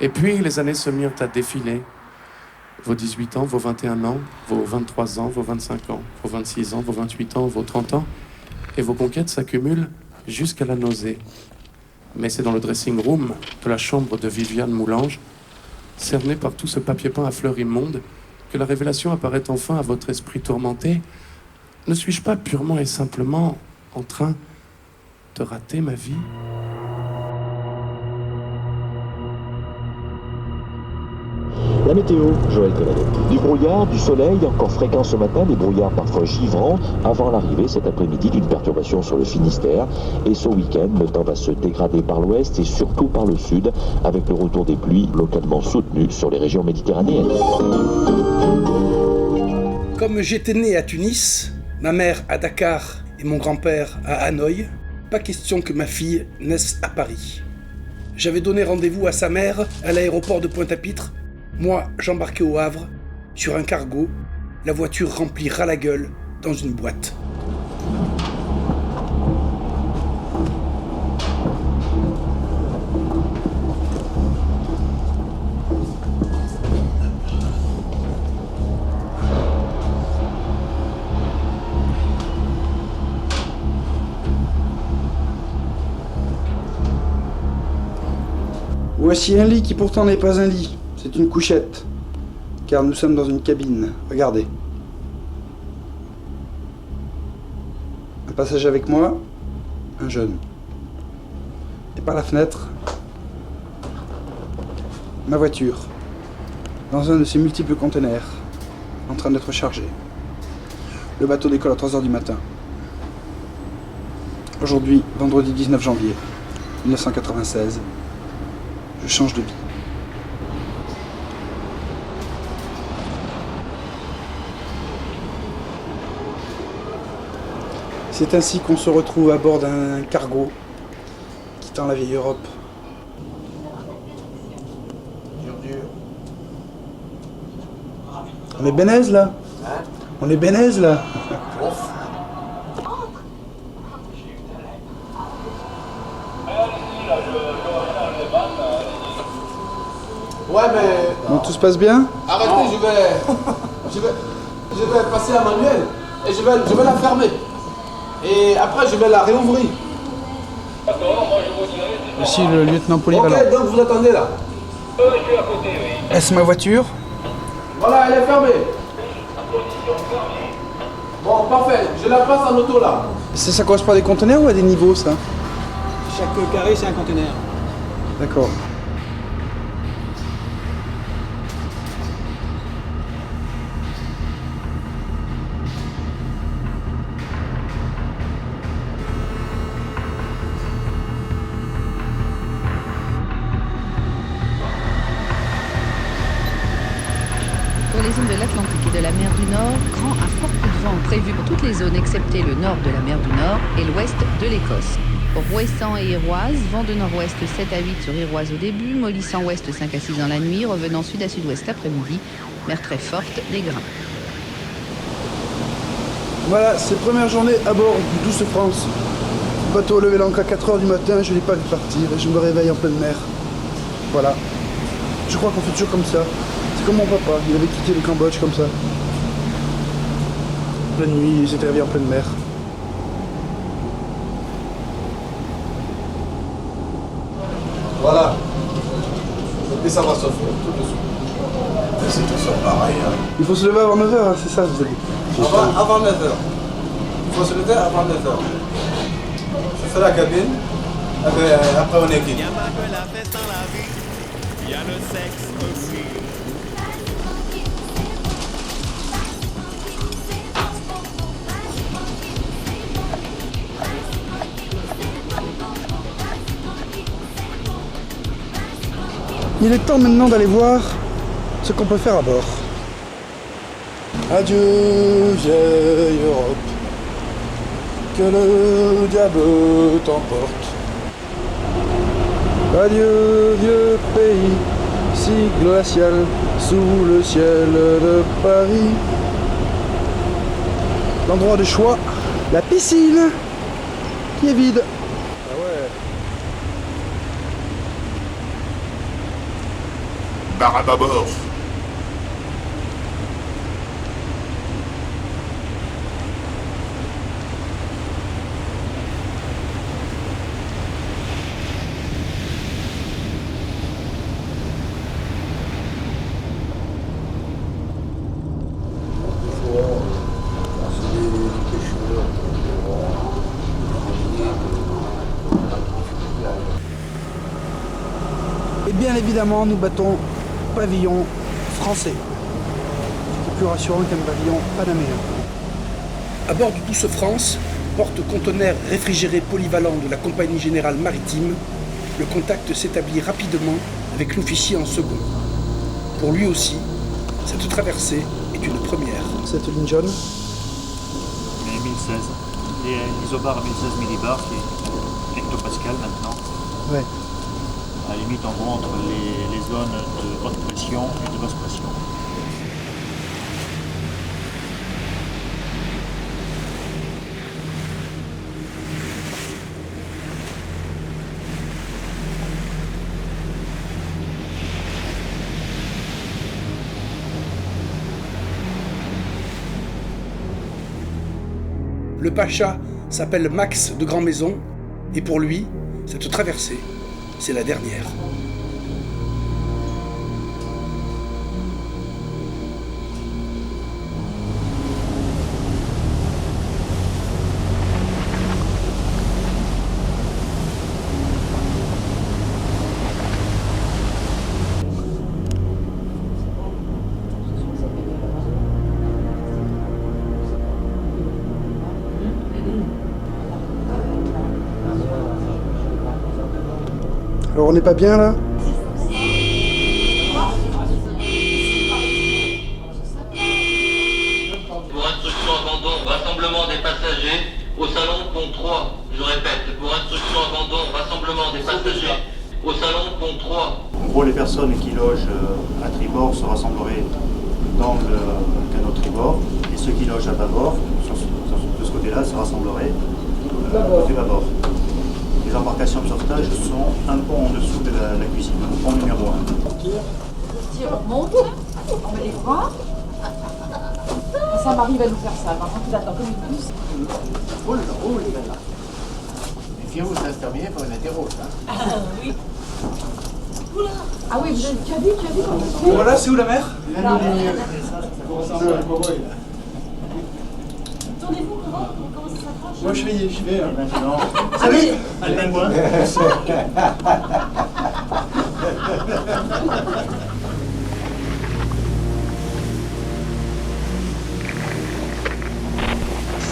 Et puis les années se mirent à défiler. Vos 18 ans, vos 21 ans, vos 23 ans, vos 25 ans, vos 26 ans, vos 28 ans, vos 30 ans. Et vos conquêtes s'accumulent jusqu'à la nausée. Mais c'est dans le dressing room de la chambre de Viviane Moulange, cerné par tout ce papier peint à fleurs immondes, que la révélation apparaît enfin à votre esprit tourmenté. Ne suis-je pas purement et simplement en train de rater ma vie ? La météo, Joël Collet. Du brouillard, du soleil, encore fréquent ce matin, des brouillards parfois givrants, avant l'arrivée cet après-midi d'une perturbation sur le Finistère. Et ce week-end, le temps va se dégrader par l'ouest et surtout par le sud, avec le retour des pluies localement soutenues sur les régions méditerranéennes. Comme j'étais né à Tunis, ma mère à Dakar et mon grand-père à Hanoï, pas question que ma fille naisse à Paris. J'avais donné rendez-vous à sa mère à l'aéroport de Pointe-à-Pitre. Moi, j'embarquais au Havre, sur un cargo, la voiture remplie ras la gueule dans une boîte. Voici un lit qui pourtant n'est pas un lit. C'est une couchette, car nous sommes dans une cabine. Regardez. Un passager avec moi, un jeune. Et par la fenêtre, ma voiture, dans un de ces multiples conteneurs, en train d'être chargé. Le bateau décolle à 3h du matin. Aujourd'hui, vendredi 19 janvier 1996, je change de vie. C'est ainsi qu'on se retrouve à bord d'un cargo quittant la vieille Europe. On est bénaise là. On est bénaise là. Ouais, mais... Bon, tout se passe bien? Arrêtez, je vais passer à Manuel et je vais la fermer. Et après, je vais la réouvrir. Ici le lieutenant polyvalent. Ok, donc vous attendez là. Est-ce ma voiture? Voilà, elle est fermée. Bon, parfait. Je la passe en auto là. Ça correspond à des conteneurs ou à des niveaux ça? Chaque carré, c'est un conteneur. D'accord. Pour les zones de l'Atlantique et de la mer du Nord, grand à fort coup de vent prévu pour toutes les zones excepté le nord de la mer du Nord et l'ouest de l'Écosse. Pour Ouessant et Iroise, vent de nord-ouest 7 à 8 sur Iroise au début, mollissant ouest 5 à 6 dans la nuit, revenant sud à sud-ouest l'après-midi, mer très forte, des grains. Voilà, c'est première journée à bord du Douce France. Le bateau a levé l'ancre à 4h du matin, je ne l'ai pas vu partir et je me réveille en pleine mer. Voilà. Je crois qu'on fait toujours comme ça. C'est comme mon papa, il avait quitté le Cambodge comme ça. La nuit, il s'était réveillé en pleine mer. Voilà. Et puis ça va s'offrir tout de suite. C'est toujours pareil. Hein. Il faut se lever avant 9h, hein, c'est ça vous avez dit. Avant 9h. Il faut se lever avant 9h. Je fais la cabine. Après on est quitte. Il y a pas que la fête dans la vie, il y a le sexe aussi. Il est temps maintenant d'aller voir ce qu'on peut faire à bord. Adieu, vieille Europe, que le diable t'emporte. Adieu, vieux pays, si glacial, sous le ciel de Paris. L'endroit de choix, la piscine, qui est vide. Ah ouais. Barre à bâbord. Et bien évidemment, nous battons pavillon français. C'est plus rassurant qu'un pavillon panaméen. À bord du Douce France, porte-conteneurs réfrigéré polyvalent de la Compagnie Générale Maritime, le contact s'établit rapidement avec l'officier en second. Pour lui aussi, cette traversée est une première. Cette ligne jaune. Mais 1016. L'isobar à 1016 millibars qui est hectopascal maintenant. Ouais. À la limite en gros entre les zones de haute pression et de basse pression. Le pacha s'appelle Max de Grand Maison, et pour lui, cette traversée, c'est la dernière. Alors on n'est pas bien là? Pour instruction abandon, rassemblement des passagers au salon pont 3. Je répète, pour instruction abandon, rassemblement des passagers au salon pont 3. En gros, les personnes qui logent à tribord se rassembleraient dans le canot tribord, et ceux qui logent à bâbord, de ce côté-là, se rassembleraient côté bâbord. Les embarcations de sauvetage sont un pont en dessous de la cuisine, le pont numéro 1. On remonte, on met les bras. Saint-Marie va nous faire ça. Par contre, il attend comme une pousse. Oh là là. Et vous, ça se termine par une interro, hein? Ah oui. Oula. Ah oui, vous avez déjà vu comment on Voilà, c'est où la mer? Là. Ça ressemble à un cowboy, là. Tournez-vous, comment ça s'approche? Moi, je vais. Hein. Maintenant, Salut! allez, moi.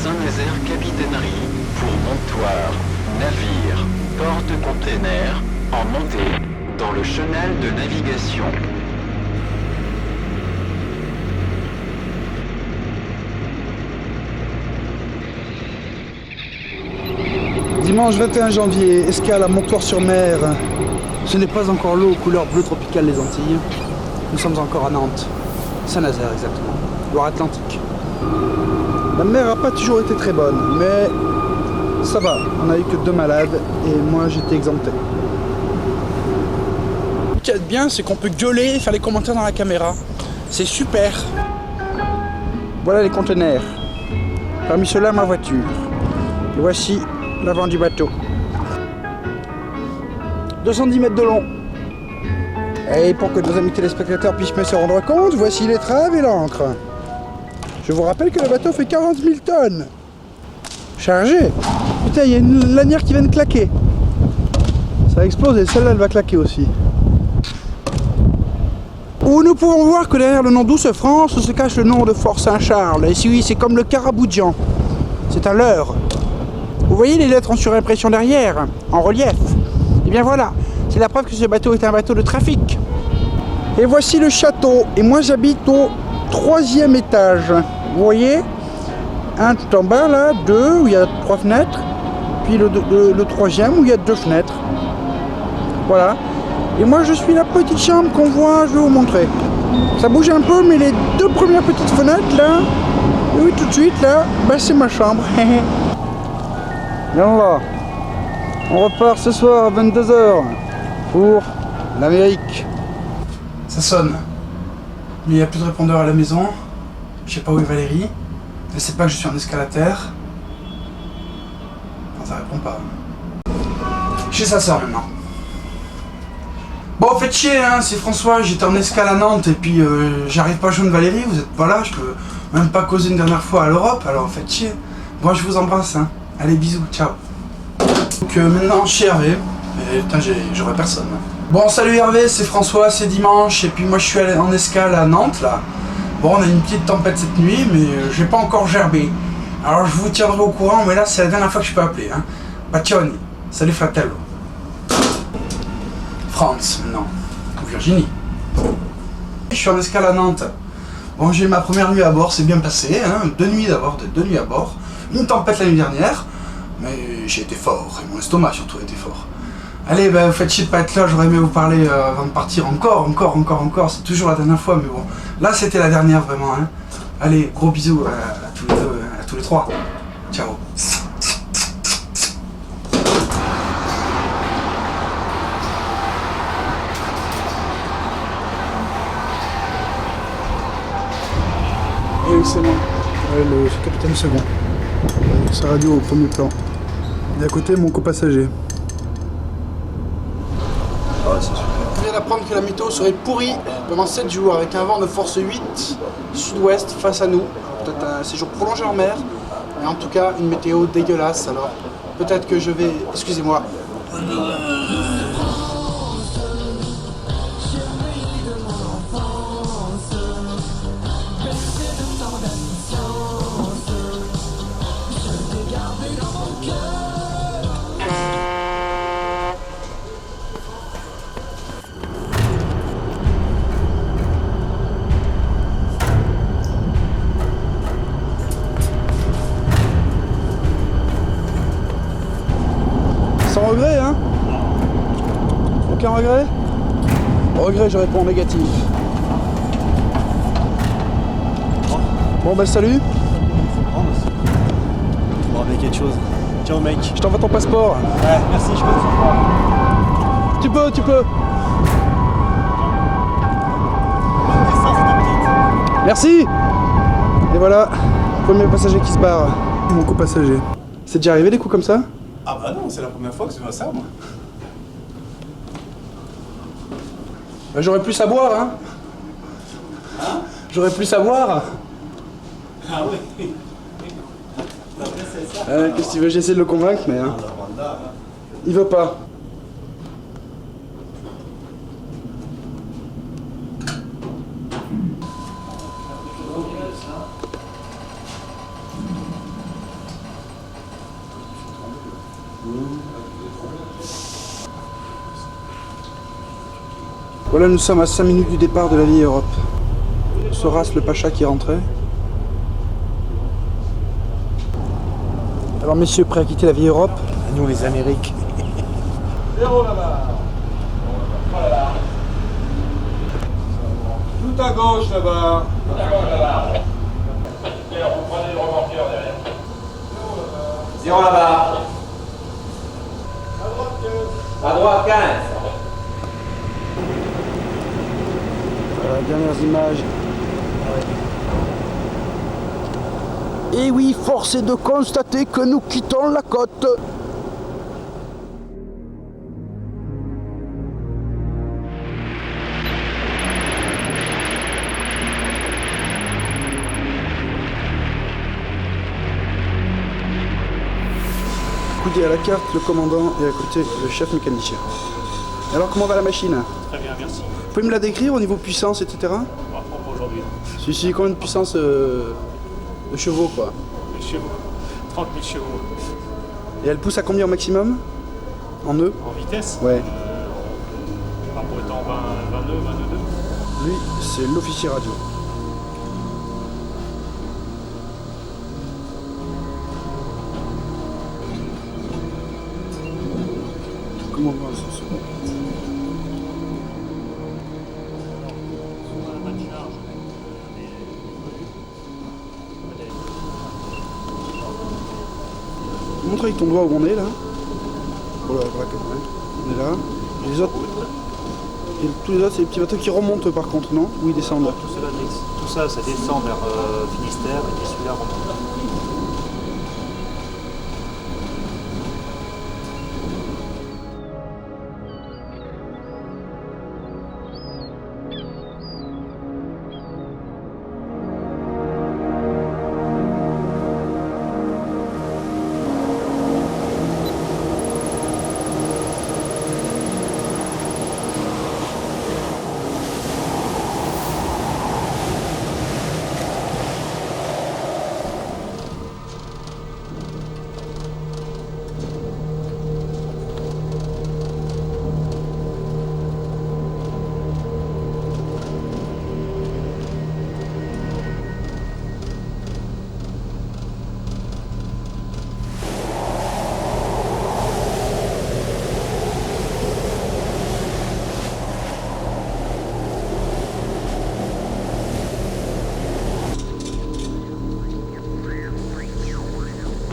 Saint-Nazaire Capitainerie pour montoir, navire, porte-container en montée dans le chenal de navigation. Dimanche 21 janvier, escale à Montoir-sur-Mer. Ce n'est pas encore l'eau aux couleurs bleu tropical des Antilles. Nous sommes encore à Nantes. Saint-Nazaire exactement. Loire-Atlantique. La mer n'a pas toujours été très bonne, mais ça va. On n'a eu que 2 malades et moi j'étais exempté. Ce qui est bien, c'est qu'on peut gueuler et faire les commentaires dans la caméra. C'est super. Voilà les conteneurs. Parmi ceux-là, ma voiture. Et voici l'avant du bateau. 210 mètres de long. Et pour que nos amis téléspectateurs puissent mieux se rendre compte, voici l'étrave et l'ancre. Je vous rappelle que le bateau fait 40 000 tonnes. Chargé. Putain, il y a une lanière qui vient de claquer. Ça a explosé, celle-là elle va claquer aussi. Où nous pouvons voir que derrière le nom Douce France se cache le nom de Fort Saint-Charles. Et si oui, c'est comme le Caraboudjan. C'est un leurre. Vous voyez les lettres en surimpression derrière, en relief. Et bien voilà, c'est la preuve que ce bateau est un bateau de trafic. Et voici le château. Et moi j'habite au 3e étage. Vous voyez, un tout en bas là, 2 où il y a 3 fenêtres. Puis le 3e où il y a 2 fenêtres. Voilà. Et moi je suis la petite chambre qu'on voit, je vais vous montrer. Ça bouge un peu, mais les 2 premières petites fenêtres là, oui tout de suite là, bah, c'est ma chambre. Bien là, on repart ce soir à 22 h pour l'Amérique. Ça sonne. Mais il n'y a plus de répondeur à la maison. Je sais pas où est Valérie. Elle sait pas que je suis en escalateur. Enfin, ça répond pas. Chez sa sœur maintenant. Bon, faites chier, hein, c'est François, j'étais en escale à Nantes et puis j'arrive pas à joindre Valérie, vous êtes pas là, je peux même pas causer une dernière fois à l'Europe, alors faites chier. Moi je vous embrasse, hein. Allez, bisous, ciao. Donc maintenant, chez Hervé, et putain, j'aurai personne. Bon, salut Hervé, c'est François, c'est dimanche, et puis moi je suis allé en escale à Nantes, là. Bon, on a une petite tempête cette nuit, mais j'ai pas encore gerbé. Alors je vous tiendrai au courant, mais là c'est la dernière fois que je peux appeler, hein. Bacioni, salut fratello. France, non. Virginie. Je suis en escale à Nantes. Bon, j'ai eu ma première nuit à bord, c'est bien passé, hein. 2 nuits d'abord, 2 nuits à bord. Une tempête la nuit dernière, mais j'ai été fort, et mon estomac surtout a été fort. Allez, bah, vous faites chier de pas être là, j'aurais aimé vous parler avant de partir encore, c'est toujours la dernière fois, mais bon. Là, c'était la dernière, vraiment, hein. Allez, gros bisous à tous les deux, à tous les trois. Ciao. Oui, c'est moi, le capitaine second. Avec sa radio au premier plan. Et à côté, mon copassager. Ah, c'est super. Je viens d'apprendre que la météo serait pourrie pendant 7 jours avec un vent de force 8 sud-ouest face à nous. Peut-être un séjour prolongé en mer, mais en tout cas une météo dégueulasse. Alors peut-être que je vais... Excusez-moi. Sans regret, hein? Aucun regret? Regret, je réponds négatif. Bon, bah salut. On va ramener quelque chose. Ciao, mec. Je t'envoie ton passeport. Ouais, merci, je peux. Tu peux. Merci. Et voilà, premier passager qui se barre. Mon copassager. C'est déjà arrivé des coups comme ça? Ah bah non, c'est la première fois que je vois ça, moi. Bah, j'aurais plus à boire, hein. J'aurais plus à boire. Ah oui. Qu'est-ce que tu veux, j'essaie de le convaincre, mais... Hein. Il veut pas. Voilà, nous sommes à 5 minutes du départ de la vieille Europe. Soras le Pacha qui est rentré. Alors messieurs, prêts à quitter la vieille Europe? Nous les Amériques. Zéro là-bas. Voilà. Tout à gauche là-bas. Tout à gauche là-bas. Alors vous prenez le remorqueur derrière. Zéro là-bas. À droite 15. Dernières images. Et oui, force est de constater que nous quittons la côte. Coudé à la carte, le commandant et à côté le chef mécanicien. Alors comment va la machine? Très bien, merci. Vous pouvez me la décrire au niveau puissance, etc. On va prendre aujourd'hui. Si, combien de puissance de chevaux, quoi? 1000 chevaux. 30 000 chevaux. Et elle pousse à combien au maximum? En nœuds? En vitesse? Ouais. Par rapport étant 22, 22. Lui, c'est l'officier radio. Comment on va ça se passe? Montre avec ton doigt où on est là. Pour la braquette, ouais. On est là. Les autres. Et tous les autres, c'est les petits bateaux qui remontent par contre, non? Ou ils descendent? Tout ça, ça descend vers Finistère et celui-là remonte.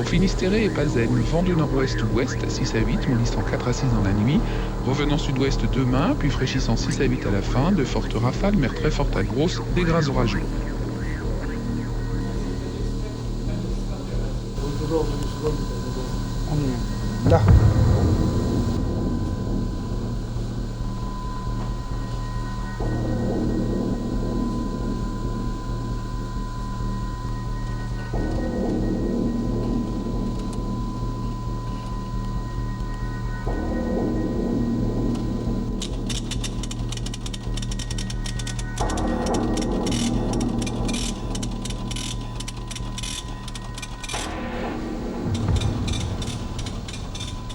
Finistéré et Pazen, vent de nord-ouest ou ouest, 6 à 8, mollissant 4 à 6 dans la nuit, revenant sud-ouest demain, puis fraîchissant 6 à 8 à la fin, de fortes rafales, mer très forte à grosse, des grains orageux. Là.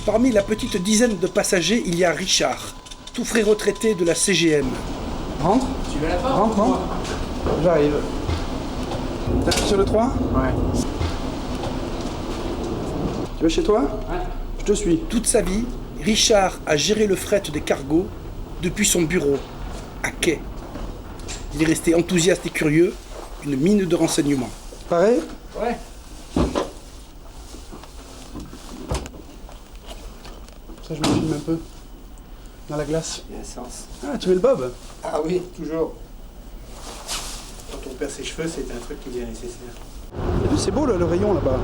Parmi la petite dizaine de passagers, il y a Richard, tout frais retraité de la CGM. Rentre. Tu veux la porte? Rentre, non? J'arrive. T'appuies sur le 3? Ouais. Tu vas chez toi? Ouais. Je te suis. Toute sa vie, Richard a géré le fret des cargos depuis son bureau, à quai. Il est resté enthousiaste et curieux, une mine de renseignements. Pareil? Ouais. Ça, je me filme un peu. Dans la glace. Il y a l'essence. Ah, tu mets le bob? Ah oui, toujours. Quand on perd ses cheveux, c'est un truc qui devient nécessaire. T'as vu, c'est beau là, le rayon là-bas.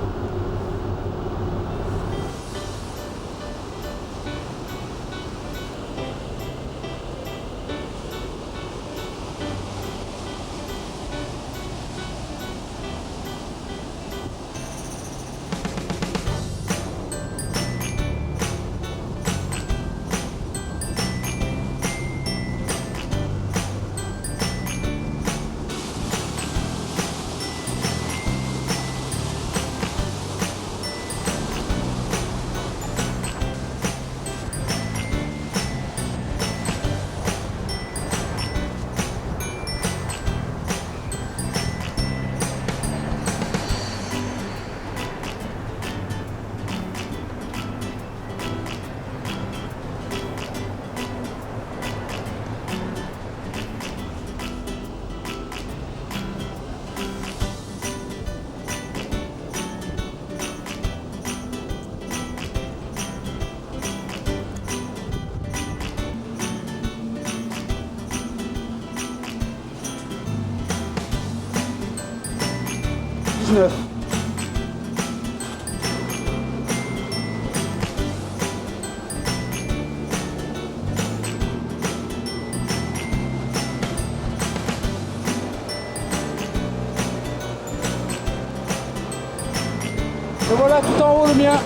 Et voilà, tout en haut le mien.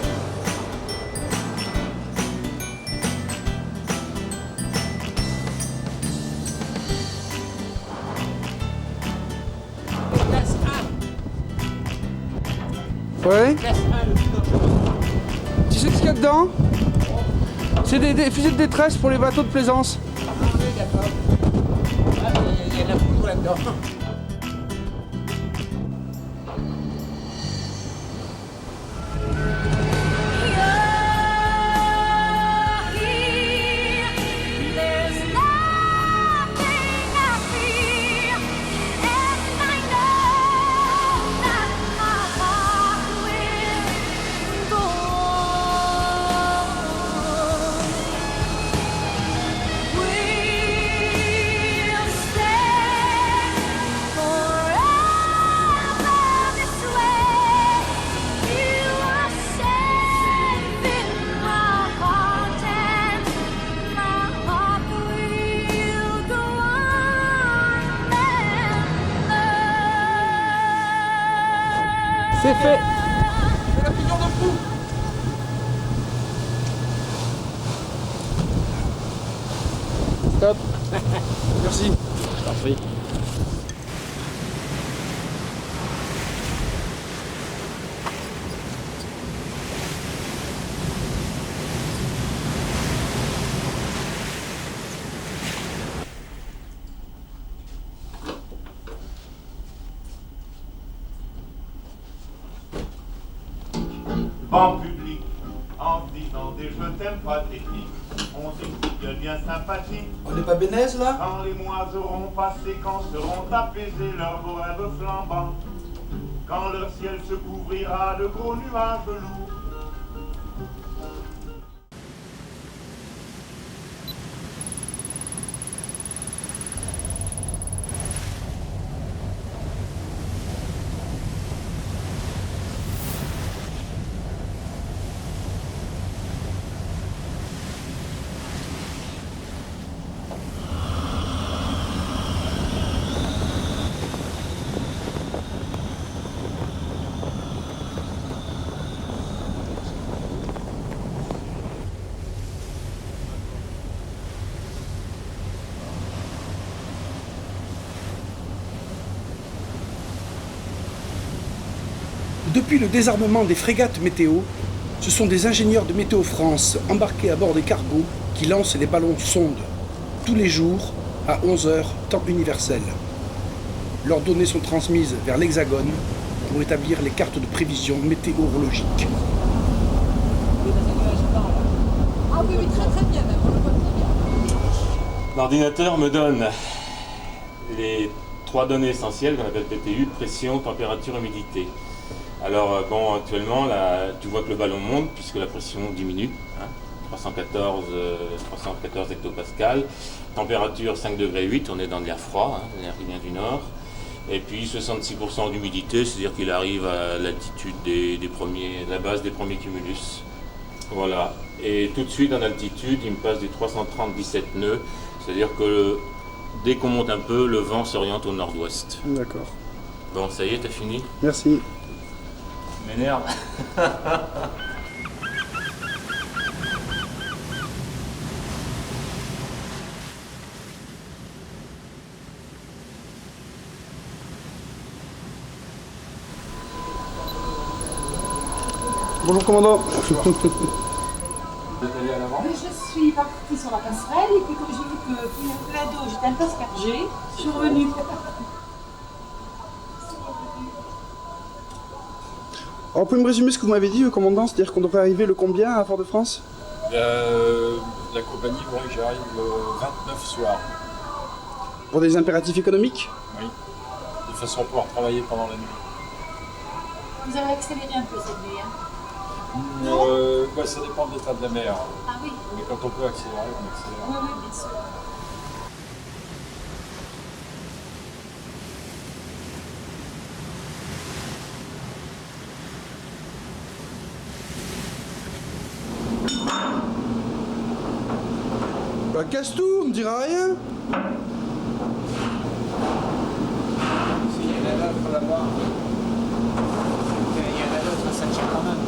Ouais. Tu sais ce qu'il y a dedans? C'est des fusées de détresse pour les bateaux de plaisance. Ah oui, d'accord. Ah, il y a de la poudre là-dedans. We C'est fait. C'est la pignon de fou. Stop. Merci. Je t'en prie. En public, en disant des je t'aime pathétiques, on s'explique bien sympathique. On n'est pas bénèze là? Quand les mois auront passé, quand seront apaisés leurs beaux rêves flambants, quand leur ciel se couvrira de gros nuages lourds. Depuis le désarmement des frégates météo, ce sont des ingénieurs de Météo France embarqués à bord des cargos qui lancent des ballons sondes tous les jours à 11h temps universel. Leurs données sont transmises vers l'Hexagone pour établir les cartes de prévision météorologique. Ah oui, oui, très très bien, même, on le voit très bien. L'ordinateur me donne les 3 données essentielles qu'on appelle PTU, pression, température, humidité. Alors bon, actuellement, là, tu vois que le ballon monte puisque la pression diminue, hein, 314 hectopascales, température 5,8 degrés, on est dans de l'air froid, hein, l'air qui vient du nord, et puis 66% d'humidité, c'est-à-dire qu'il arrive à l'altitude de la base des premiers cumulus. Voilà, et tout de suite en altitude, il me passe des 330-17 nœuds, c'est-à-dire que dès qu'on monte un peu, le vent s'oriente au nord-ouest. D'accord. Bon, ça y est, t'as fini? Merci. M'énerve. Bonjour commandant. Mais je suis partie sur la passerelle et puis comme j'ai vu qu'il y avait un peu d'eau, j'étais un peu aspergée, je suis revenue. Alors, vous pouvez me résumer ce que vous m'avez dit, commandant? C'est-à-dire qu'on devrait arriver le combien à Fort-de-France? La compagnie voudrait que j'arrive le 29 soir. Pour des impératifs économiques? Oui, de façon à pouvoir travailler pendant la nuit. Vous avez accéléré un peu cette nuit, hein? Ouais, ça dépend de l'état de la mer. Ah oui? Mais quand on peut accélérer, on accélère. Oui, oui, bien sûr. Bah casse tout, on me dira rien. Il y en a d'autres là-bas. Il y en a d'autres, ça tient quand même.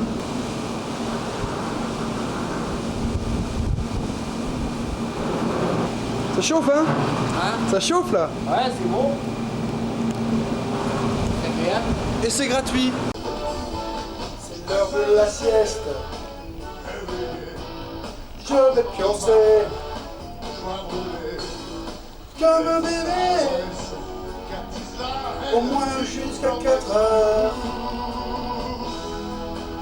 Ça chauffe, hein? Hein? Ça chauffe là? Ouais, c'est bon. C'est agréable. Et c'est gratuit. C'est l'heure de la sieste. Je vais pioncer comme un bébé, au moins jusqu'à 4 heures.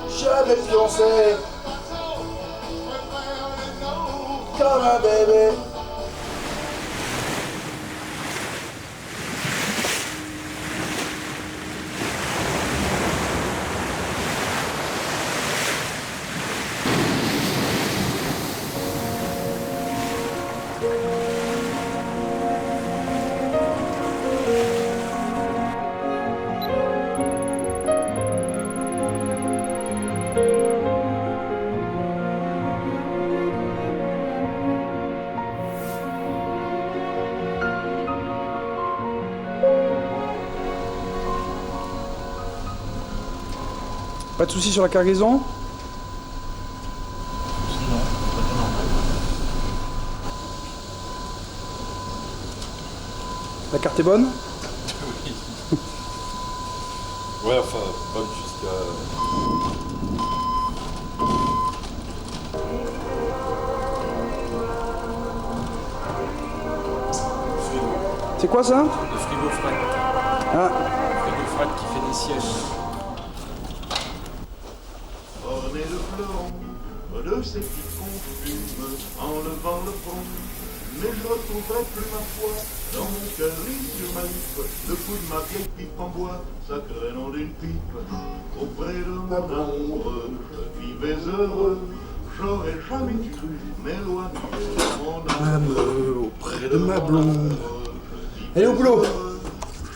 Je vais pioncer comme un bébé. Pas de soucis sur la cargaison? Sinon, c'est normal. La carte est bonne? Oui. Ouais, enfin, bonne jusqu'à... C'est quoi ça? Le frigo fret. Ah. Le frigo fret qui fait des sièges. Orné de fleurons, de ces petites confumes, enlevant le front. Mais je retrouverai plus ma foi dans mon cœur et sur ma lippe, le coup de ma vieille pipe en bois, sacré nom d'une pipe. Auprès de mon amoureux, je vivais heureux, j'aurais jamais dû m'éloigner de mon âme. Auprès de ma blonde. Allez au boulot.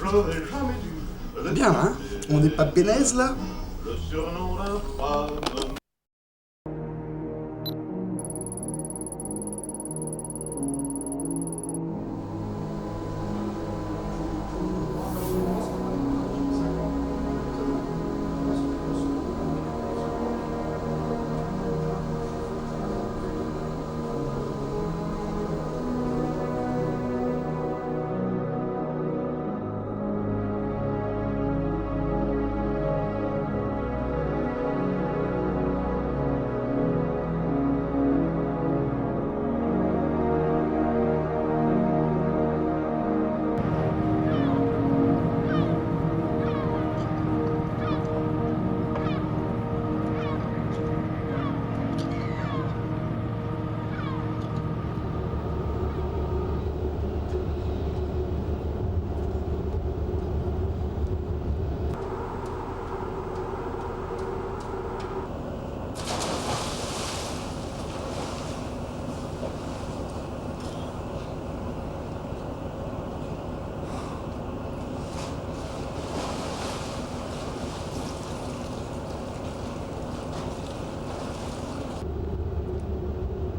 J'aurais jamais dû. Bien, hein? On n'est pas bénaise, là? Le surnom d'un fan.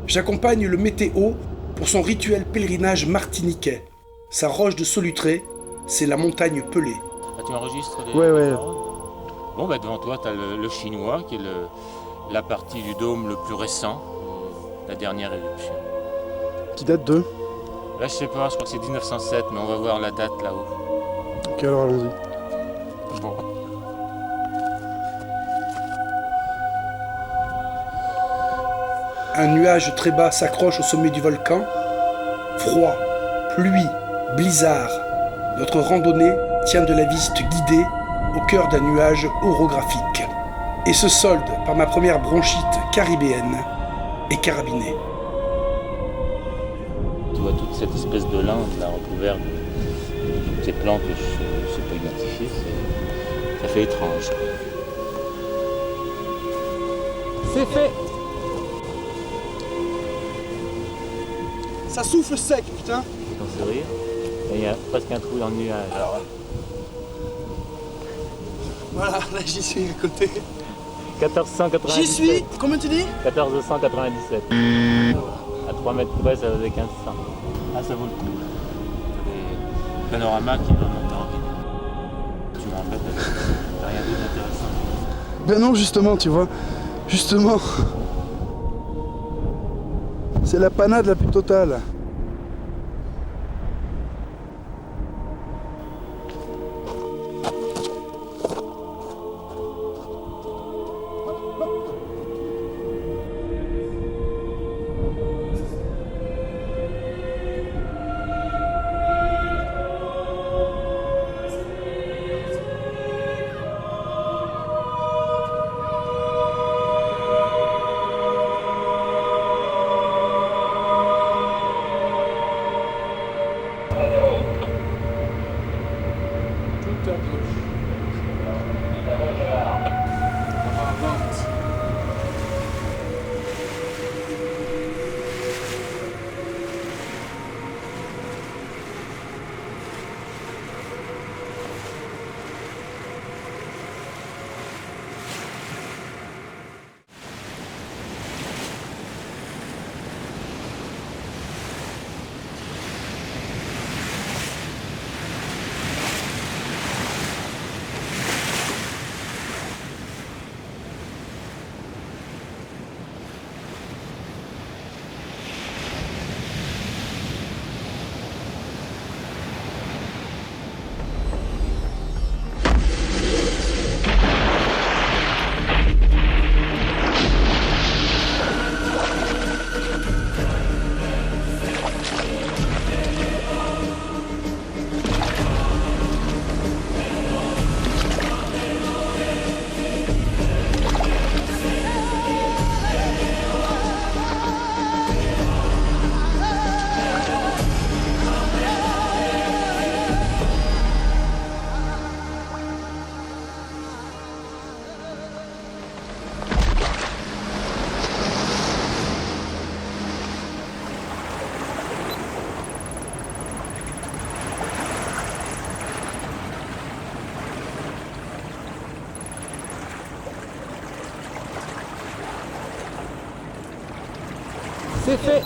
J'accompagne le météo pour son rituel pèlerinage martiniquais. Sa roche de Solutré, c'est la montagne Pelée. Ah, tu enregistres des... Ouais. Bon, bah devant toi, tu as le chinois, qui est la partie du dôme le plus récent, la dernière éruption. Qui date de? Là, je sais pas, je crois que c'est 1907, mais on va voir la date là-haut. Ok, alors allons-y. Bon. Un nuage très bas s'accroche au sommet du volcan. Froid, pluie, blizzard. Notre randonnée tient de la visite guidée au cœur d'un nuage orographique et se solde par ma première bronchite caribéenne et carabinée. Tu vois toute cette espèce de linde là recouverte de toutes ces plantes que je ne sais pas identifier, ça fait étrange. C'est fait. Ça souffle sec, putain. Ton sourire, et il y a presque un trou dans le nuage. Alors, voilà, là j'y suis à côté. 1497. J'y suis. Combien tu dis? 1497. À 3 mètres près, ça faisait 1500. Ah, ça vaut le coup. Des panoramas qui remontent en ville. Tu me rappelles, t'as rien d'autre d'intéressant. Ben non, justement, tu vois. Justement. C'est la panade la plus totale. C'est fait.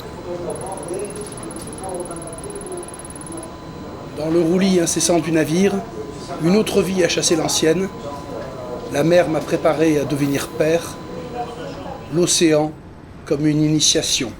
Dans le roulis incessant du navire, une autre vie a chassé l'ancienne. La mer m'a préparé à devenir père. L'océan comme une initiation.